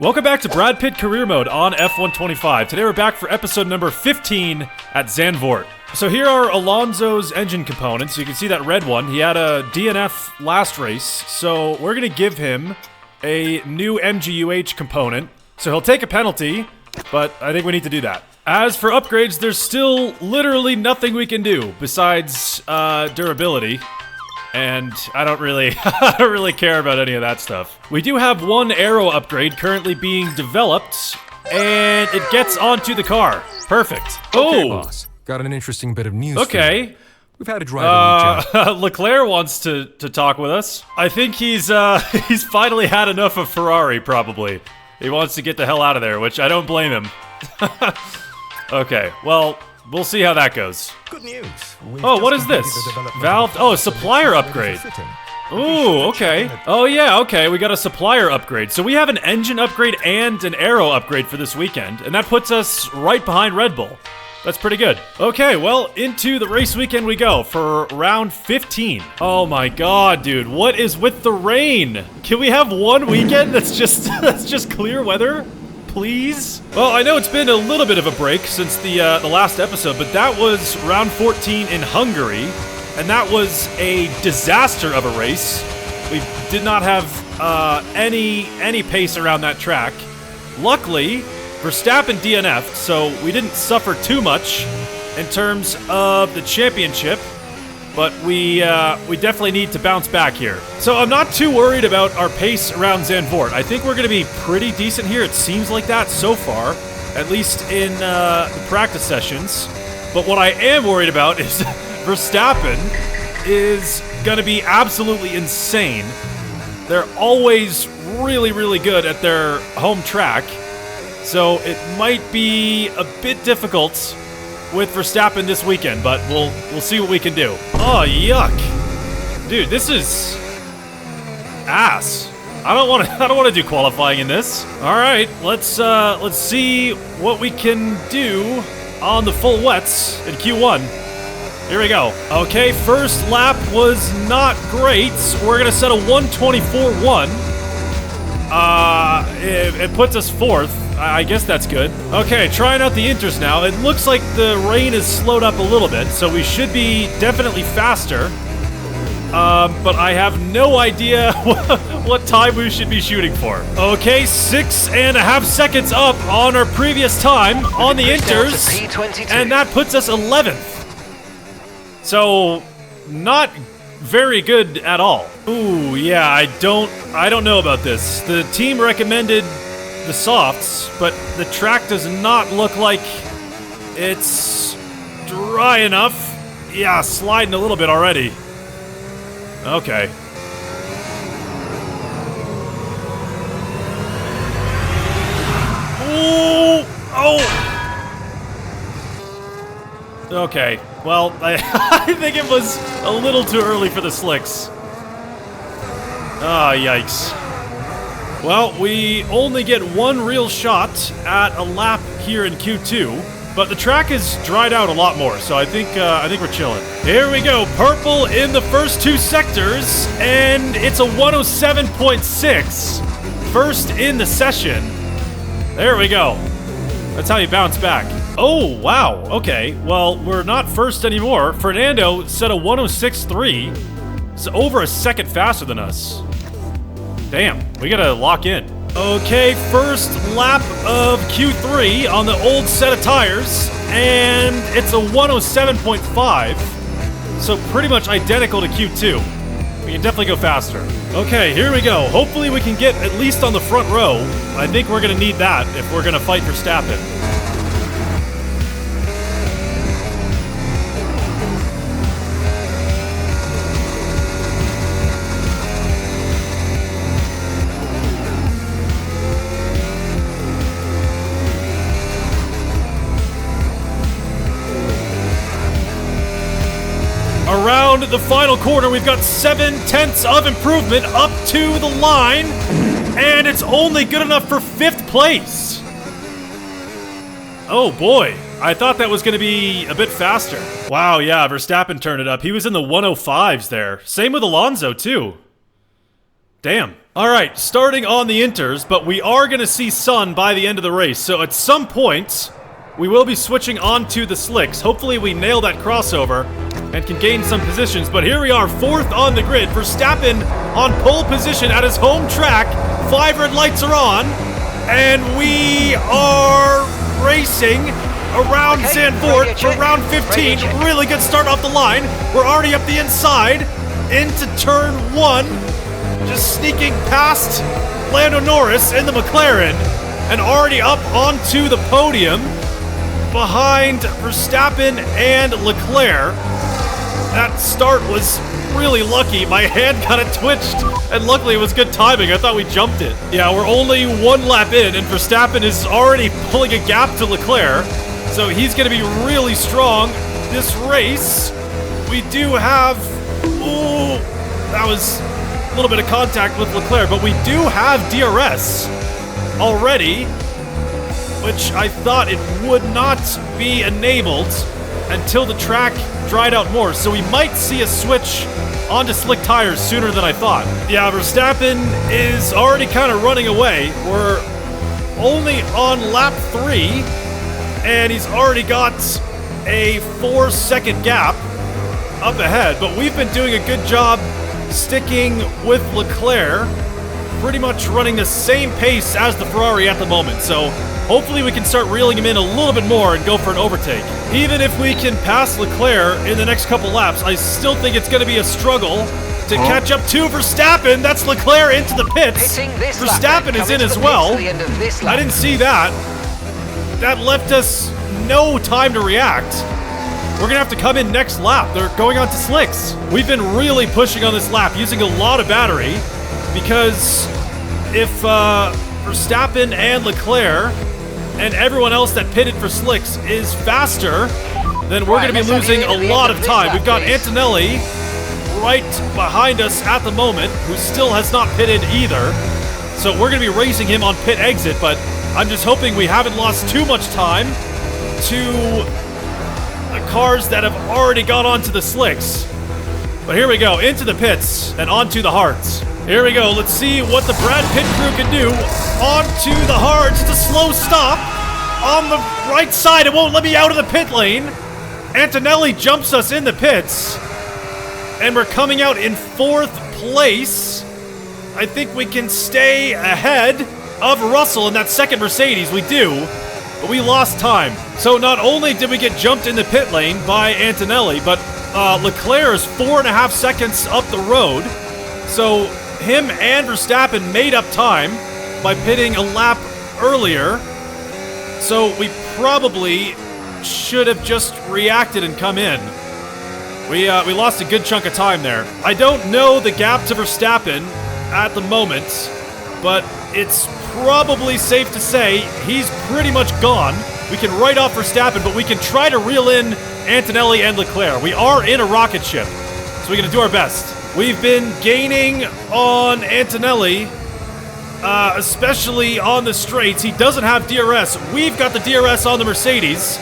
Welcome back to Brad Pitt Career Mode on F125. Today we're back for episode number 15 at Zandvoort. So here are Alonso's engine components. You can see that red one. He had a DNF last race, so we're going to give him a new MGUH component. So he'll take a penalty, but I think we need to do that. As for upgrades, there's still literally nothing we can do besides durability. And I don't really care about any of that stuff. We do have one aero upgrade currently being developed, and it gets onto the car. Perfect. Okay, boss. Got an interesting bit of news. Okay. We've had a driver reach out. Leclerc wants to talk with us. I think he's finally had enough of Ferrari, probably. He wants to get the hell out of there, which I don't blame him. Okay, well, we'll see how that goes. Good news. Oh, what is this? Valve. Oh, a supplier upgrade. Ooh, okay. Oh, yeah, okay. We got a supplier upgrade. So we have an engine upgrade and an aero upgrade for this weekend, and that puts us right behind Red Bull. That's pretty good. Okay, well, into the race weekend we go for round 15. Oh my god, dude. What is with the rain? Can we have one weekend that's just clear weather? Please? Well, I know it's been a little bit of a break since the last episode, but that was round 14 in Hungary, and that was a disaster of a race. We did not have any pace around that track. Luckily, Verstappen DNF'd, so we didn't suffer too much in terms of the championship. But we definitely need to bounce back here. So I'm not too worried about our pace around Zandvoort. I think we're going to be pretty decent here. It seems like that so far, at least in the practice sessions. But what I am worried about is Verstappen is going to be absolutely insane. They're always really, really good at their home track. So it might be a bit difficult with Verstappen this weekend, but we'll see what we can do. Oh, yuck. Dude, this is ass. I don't want to do qualifying in this. All right, let's see what we can do on the full wets in Q1. Here we go. Okay, first lap was not great. We're gonna set a 1:24.1. It puts us fourth. I guess that's good. Okay, trying out the inters now. It looks like the rain has slowed up a little bit, so we should be definitely faster. But I have no idea what time we should be shooting for. Okay, 6.5 seconds up on our previous time on the inters, and that puts us 11th. So, not very good at all. Ooh, yeah, I don't know about this. The team recommended the softs, but the track does not look like it's dry enough. Yeah, sliding a little bit already. Okay. Ooh! Oh! Okay, well, I think it was a little too early for the slicks. Ah, yikes. Well, we only get one real shot at a lap here in Q2, but the track has dried out a lot more, so I think we're chilling. Here we go, purple in the first two sectors, and it's a 107.6. First in the session. There we go. That's how you bounce back. Oh, wow, okay. Well, we're not first anymore. Fernando set a 106.3. It's over a second faster than us. Damn, we gotta lock in. Okay, first lap of Q3 on the old set of tires, and it's a 107.5, so pretty much identical to Q2. We can definitely go faster. Okay, here we go. Hopefully we can get at least on the front row. I think we're gonna need that if we're gonna fight for Verstappen. Around the final corner, we've got 7/10 of improvement up to the line, and it's only good enough for 5th place. Oh boy, I thought that was going to be a bit faster. Wow, yeah, Verstappen turned it up. He was in the 105s there. Same with Alonso, too. Damn. Alright, starting on the inters, but we are going to see sun by the end of the race. So at some point, we will be switching on to the slicks. Hopefully we nail that crossover and can gain some positions. But here we are, 4th on the grid. Verstappen on pole position at his home track. 5 red lights are on. And we are racing around Zandvoort for round 15. Really good start off the line. We're already up the inside into turn 1. Just sneaking past Lando Norris in the McLaren and already up onto the podium behind Verstappen and Leclerc. That start was really lucky. My hand kind of twitched, and luckily it was good timing. I thought we jumped it. Yeah, we're only 1 lap in, and Verstappen is already pulling a gap to Leclerc, so he's going to be really strong this race. We do have... Ooh, that was a little bit of contact with Leclerc, but we do have DRS already, which I thought it would not be enabled until the track dried out more, so we might see a switch onto slick tires sooner than I thought. Yeah, Verstappen is already kind of running away. We're only on lap 3, and he's already got a 4-second gap up ahead, but we've been doing a good job sticking with Leclerc, pretty much running the same pace as the Ferrari at the moment, so hopefully we can start reeling him in a little bit more and go for an overtake. Even if we can pass Leclerc in the next couple laps, I still think it's going to be a struggle to catch up to Verstappen. That's Leclerc into the pits. Verstappen is in as well. I didn't see that. That left us no time to react. We're going to have to come in next lap. They're going on to slicks. We've been really pushing on this lap, using a lot of battery, because if Verstappen and Leclerc and everyone else that pitted for slicks is faster, then we're going to be losing a lot of time. We've got Antonelli right behind us at the moment, who still has not pitted either. So we're going to be racing him on pit exit, but I'm just hoping we haven't lost too much time to the cars that have already got onto the slicks. But here we go, into the pits and onto the hards. Here we go, let's see what the Brad Pitt crew can do. Onto the hards, it's a slow stop. On the right side, it won't let me out of the pit lane. Antonelli jumps us in the pits. And we're coming out in 4th place. I think we can stay ahead of Russell in that second Mercedes, we do. But we lost time. So not only did we get jumped in the pit lane by Antonelli, but Leclerc is 4.5 seconds up the road. So him and Verstappen made up time by pitting a lap earlier. So we probably should have just reacted and come in. We lost a good chunk of time there. I don't know the gap to Verstappen at the moment, but it's probably safe to say he's pretty much gone. We can write off Verstappen, but we can try to reel in Antonelli and Leclerc. We are in a rocket ship, so we're going to do our best. We've been gaining on Antonelli, especially on the straights. He doesn't have DRS. We've got the DRS on the Mercedes,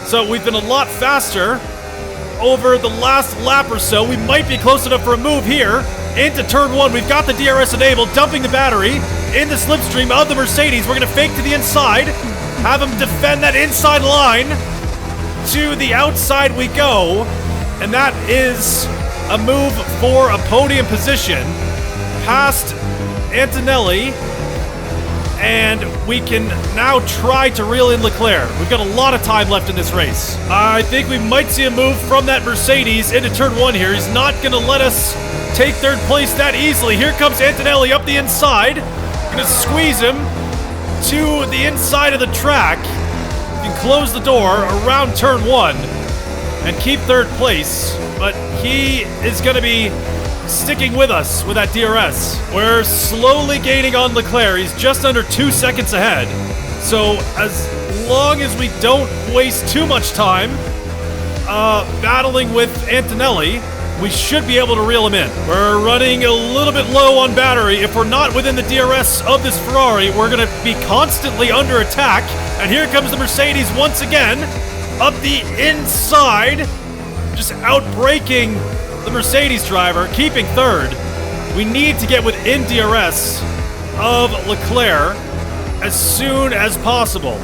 so we've been a lot faster over the last lap or so. We might be close enough for a move here into turn 1. We've got the DRS enabled, dumping the battery in the slipstream of the Mercedes. We're going to fake to the inside, have him defend that inside line. To the outside we go, and that is a move for a podium position past Antonelli, and we can now try to reel in Leclerc. We've got a lot of time left in this race. I think we might see a move from that Mercedes into turn 1 here. He's not going to let us take 3rd place that easily. Here comes Antonelli up the inside. Gonna squeeze him to the inside of the track. You can close the door around turn 1 and keep 3rd place, but he is gonna be sticking with us with that DRS. We're slowly gaining on Leclerc. He's just under 2 seconds ahead. So as long as we don't waste too much time battling with Antonelli, we should be able to reel him in. We're running a little bit low on battery. If we're not within the DRS of this Ferrari, we're going to be constantly under attack. And here comes the Mercedes once again, up the inside, just outbraking the Mercedes driver, keeping 3rd. We need to get within DRS of Leclerc as soon as possible.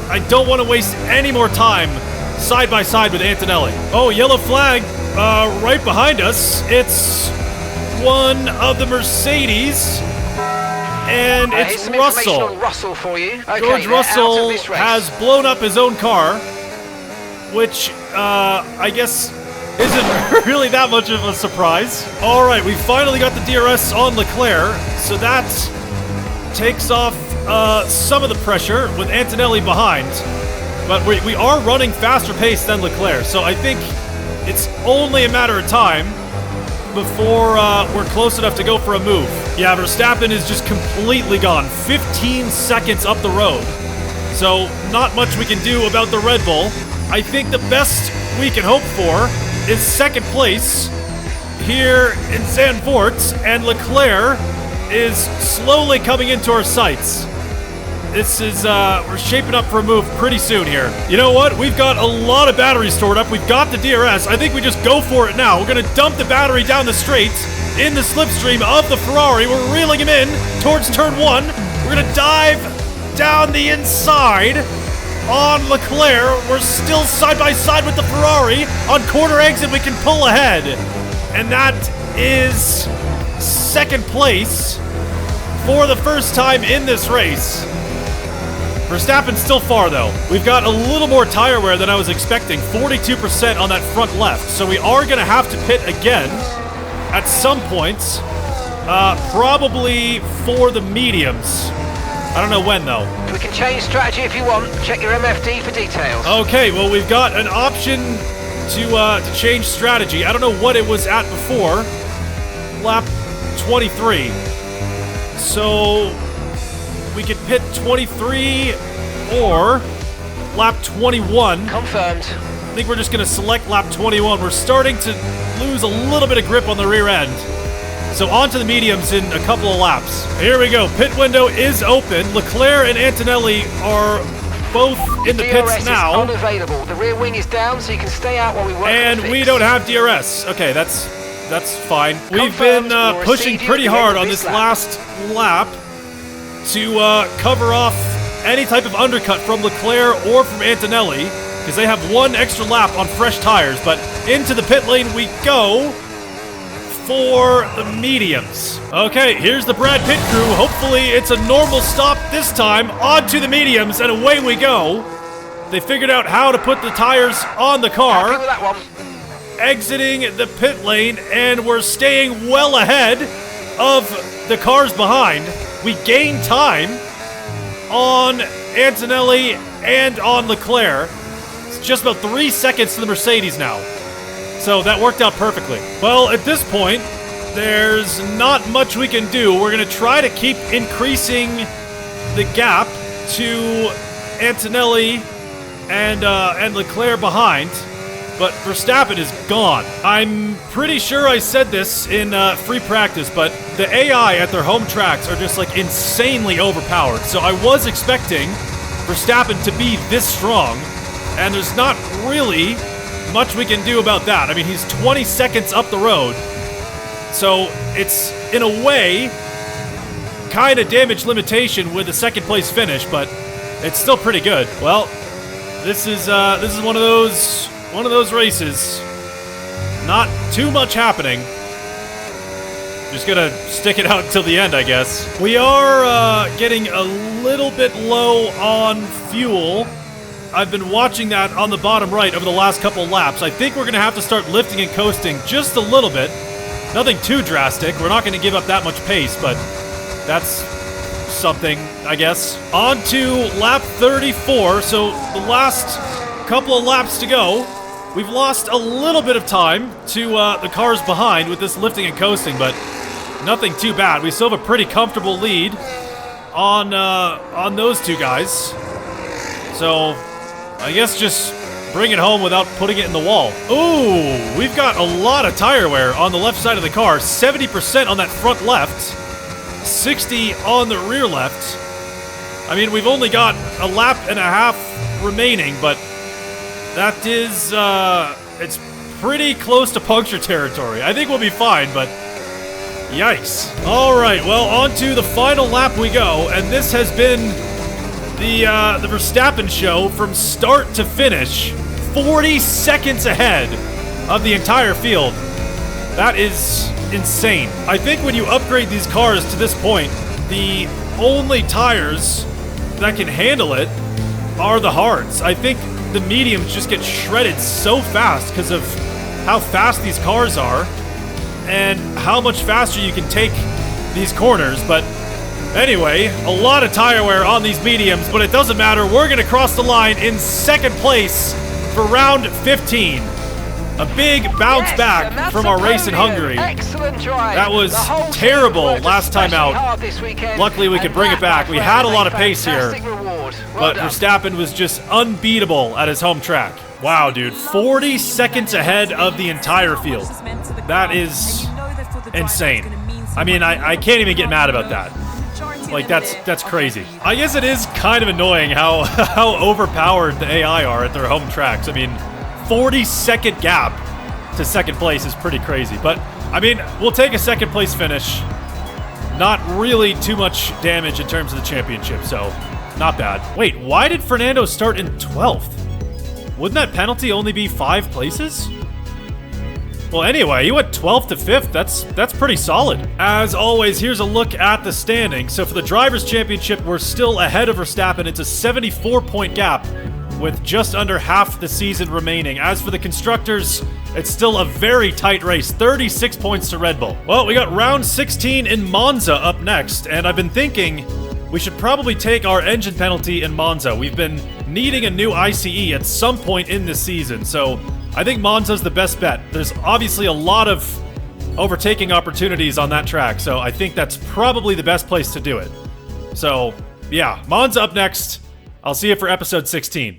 I don't want to waste any more time side by side with Antonelli. Oh, yellow flag right behind us. It's one of the Mercedes, and it's Russell. On Russell for you. Okay, George Russell has blown up his own car, which I guess isn't really that much of a surprise. All right, we finally got the DRS on Leclerc, so that takes off some of the pressure with Antonelli behind. But we are running faster pace than Leclerc, so I think it's only a matter of time before we're close enough to go for a move. Yeah, Verstappen is just completely gone. 15 seconds up the road. So not much we can do about the Red Bull. I think the best we can hope for is second place here in Zandvoort, and Leclerc is slowly coming into our sights. This is, we're shaping up for a move pretty soon here. You know what? We've got a lot of batteries stored up. We've got the DRS. I think we just go for it now. We're gonna dump the battery down the straight in the slipstream of the Ferrari. We're reeling him in towards turn 1. We're gonna dive down the inside on Leclerc. We're still side by side with the Ferrari. On corner exit, we can pull ahead. And that is second place for the first time in this race. Verstappen's still far, though. We've got a little more tire wear than I was expecting, 42% on that front left. So we are going to have to pit again at some point, probably for the mediums. I don't know when, though. We can change strategy if you want. Check your MFD for details. Okay, well, we've got an option to change strategy. I don't know what it was at before. Lap 23. So we could pit 23 or lap 21. Confirmed. I think we're just going to select lap 21. We're starting to lose a little bit of grip on the rear end. So on to the mediums in a couple of laps. Here we go. Pit window is open. Leclerc and Antonelli are both in the pits now. DRS is unavailable. The rear wing is down, so you can stay out while we work. And we don't have DRS. Okay, that's fine. We've been pushing pretty hard on this last lap to cover off any type of undercut from Leclerc or from Antonelli, because they have one extra lap on fresh tires. But into the pit lane we go for the mediums. Okay, here's the Brad Pitt crew. Hopefully it's a normal stop this time. Onto the mediums, and away we go. They figured out how to put the tires on the car. Happy with that one. Exiting the pit lane, and we're staying well ahead of the cars behind. We gain time on Antonelli and on Leclerc. It's just about 3 seconds to the Mercedes now. So that worked out perfectly. Well, at this point, there's not much we can do. We're going to try to keep increasing the gap to Antonelli and Leclerc behind. But Verstappen is gone. I'm pretty sure I said this in free practice, but the AI at their home tracks are just like insanely overpowered. So I was expecting Verstappen to be this strong, and there's not really much we can do about that. I mean, he's 20 seconds up the road, so it's, in a way, kind of damage limitation with the second place finish, but it's still pretty good. Well, this is one of those races. Not too much happening. Just gonna stick it out until the end, I guess. We are getting a little bit low on fuel. I've been watching that on the bottom right over the last couple laps. I think we're gonna have to start lifting and coasting just a little bit. Nothing too drastic. We're not gonna give up that much pace, but that's something, I guess. On to lap 34, so the last couple of laps to go. We've lost a little bit of time to the cars behind with this lifting and coasting, but nothing too bad. We still have a pretty comfortable lead on those two guys. So I guess just bring it home without putting it in the wall. Ooh, we've got a lot of tire wear on the left side of the car. 70% on that front left, 60 on the rear left. I mean, we've only got a lap and a half remaining, but that is, it's pretty close to puncture territory. I think we'll be fine, but Yikes. All right, well, on to the final lap we go, and this has been the Verstappen show from start to finish, 40 seconds ahead of the entire field. That is insane. I think when you upgrade these cars to this point, the only tires that can handle it are the hards. I think the mediums just get shredded so fast because of how fast these cars are and how much faster you can take these corners. But anyway, a lot of tire wear on these mediums, but it doesn't matter. We're going to cross the line in second place for round 15. A big bounce back from our race in Hungary. Excellent drive. That was terrible last time out. Luckily, we could bring it back. We had a lot of pace here, but Verstappen was just unbeatable at his home track. Wow, dude, 40 seconds ahead of the entire field. That is insane. I mean, I can't even get mad about that. Like, that's crazy. I guess it is kind of annoying how overpowered the AI are at their home tracks. I mean, 40-second gap to second place is pretty crazy. But, I mean, we'll take a second place finish. Not really too much damage in terms of the championship, so not bad. Wait, why did Fernando start in 12th? Wouldn't that penalty only be 5 places? Well, anyway, he went 12th to 5th. That's pretty solid. As always, here's a look at the standings. So for the Drivers' Championship, we're still ahead of Verstappen. It's a 74-point gap with just under half the season remaining. As for the Constructors, it's still a very tight race, 36 points to Red Bull. Well, we got round 16 in Monza up next, and I've been thinking we should probably take our engine penalty in Monza. We've been needing a new ICE at some point in this season, so I think Monza's the best bet. There's obviously a lot of overtaking opportunities on that track, so I think that's probably the best place to do it. So, yeah, Monza up next. I'll see you for episode 16.